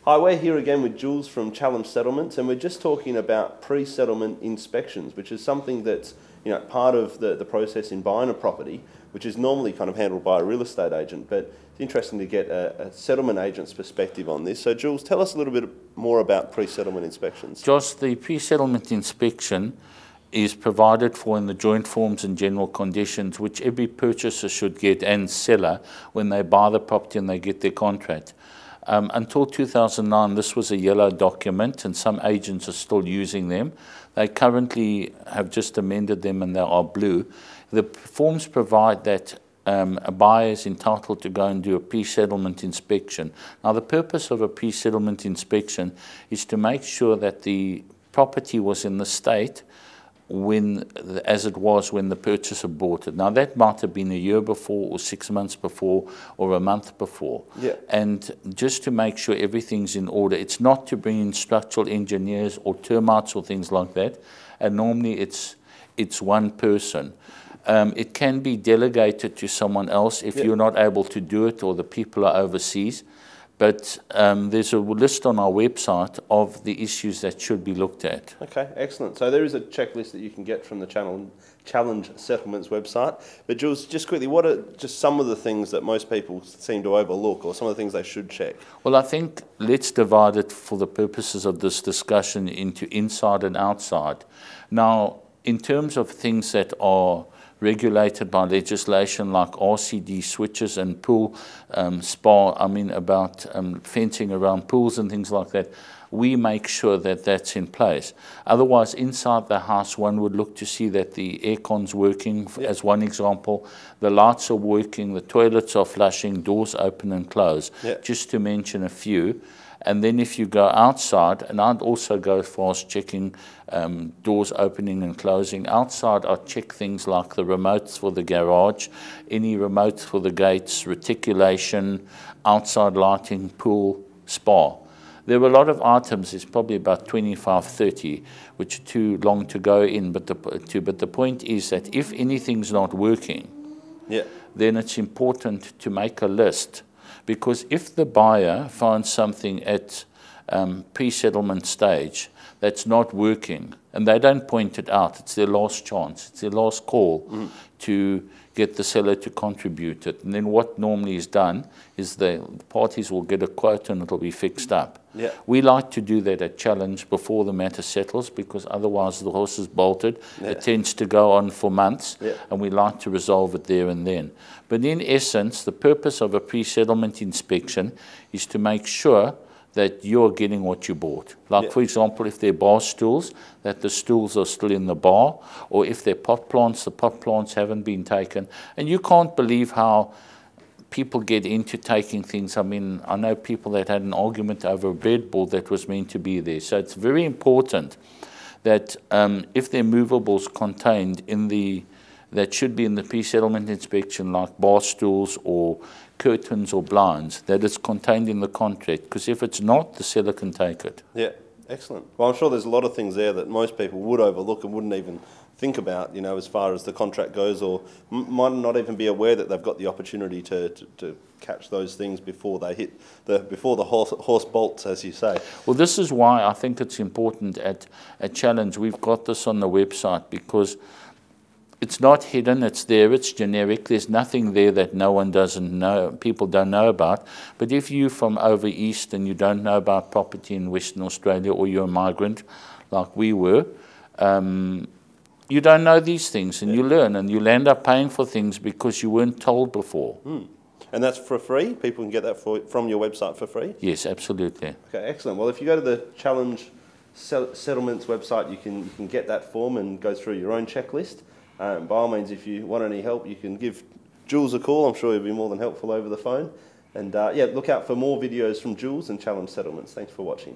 Hi, we're here again with Jules from Challenge Settlements, and we're just talking about pre-settlement inspections, which is something that's part of the process in buying a property, which is normally kind of handled by a real estate agent. But it's interesting to get a settlement agent's perspective on this. So, Jules, tell us a little bit more about pre-settlement inspections. Josh, the pre-settlement inspection is provided for in the joint forms and general conditions, which every purchaser should get and seller when they buy the property and they get their contract. Until 2009, this was a yellow document, and some agents are still using them. They currently have just amended them and they are blue. The forms provide that a buyer is entitled to go and do a pre-settlement inspection. Now, the purpose of a pre-settlement inspection is to make sure that the property was in the state as it was when the purchaser bought it. Now, that might have been a year before or 6 months before or a month before. Yeah. And just to make sure everything's in order. It's not to bring in structural engineers or termites or things like that. And normally it's one person. It can be delegated to someone else if you're not able to do it or the people are overseas. But there's a list on our website of the issues that should be looked at. Okay, excellent. So there is a checklist that you can get from the Challenge Settlements website. But Jules, just quickly, what are just some of the things that most people seem to overlook, or some of the things they should check? Well, I think let's divide it for the purposes of this discussion into inside and outside. Now, in terms of things that are regulated by legislation like RCD switches and pool about fencing around pools and things like that, we make sure that that's in place. Otherwise, inside the house, one would look to see that the aircon's working, as one example, the lights are working, the toilets are flushing, doors open and close, just to mention a few. And then if you go outside, and I'd also go as far as checking doors opening and closing. Outside, I'd check things like the remotes for the garage, any remotes for the gates, reticulation, outside lighting, pool, spa. There were a lot of items, there's probably about 25, 30, which are too long to go in. But the point is that if anything's not working, then it's important to make a list. Because if the buyer finds something at pre-settlement stage that's not working, and they don't point it out, it's their last chance, it's their last call to get the seller to contribute it. And then what normally is done is the parties will get a quote and it'll be fixed up. We like to do that at Challenge before the matter settles, because otherwise the horse is bolted. It tends to go on for months, and we like to resolve it there and then. But in essence, the purpose of a pre-settlement inspection is to make sure that you're getting what you bought. Like, for example, if they're bar stools, that the stools are still in the bar, or if they're pot plants, the pot plants haven't been taken. And you can't believe how people get into taking things. I mean, I know people that had an argument over a breadboard that was meant to be there. So it's very important that if there are movables contained that should be in the pre-settlement inspection, like bar stools or curtains or blinds, that it's contained in the contract, because if it's not, the seller can take it. Yeah, excellent. Well, I'm sure there's a lot of things there that most people would overlook and wouldn't even think about, as far as the contract goes, or might not even be aware that they've got the opportunity to catch those things before they hit before the horse bolts, as you say. Well, this is why I think it's important at Challenge. We've got this on the website, because it's not hidden, it's there, it's generic. There's nothing there that people don't know about. But if you're from over east and you don't know about property in Western Australia, or you're a migrant like we were, you don't know these things, and you learn, and you'll end up paying for things because you weren't told before. And that's for free? People can get that from your website for free? Yes, absolutely. Okay, excellent. Well, if you go to the Challenge Settlements website, you can get that form and go through your own checklist. By all means, if you want any help, you can give Jules a call. I'm sure he'll be more than helpful over the phone. And look out for more videos from Jules and Challenge Settlements. Thanks for watching.